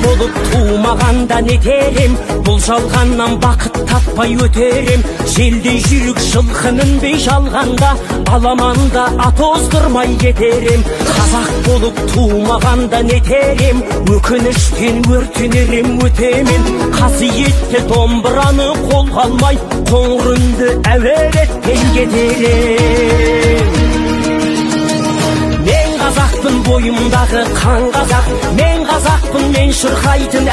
Болып туымағанда не терем, бұл жалғаннан бақыт таппай өтерем. Желдей жүрік жылқынынбей жалғанда, аламанда ат оздырмай кетерем. Қазақ болып туымағанда не терем, өкініштен өртенерем өтемен. Қасиетті домбыраны қолға алмай, қоңыр үнді әуелеттен кетерем. Мен қазақпын, бойымдағы қан қазақ, мен қазақпын, мен шырқайтын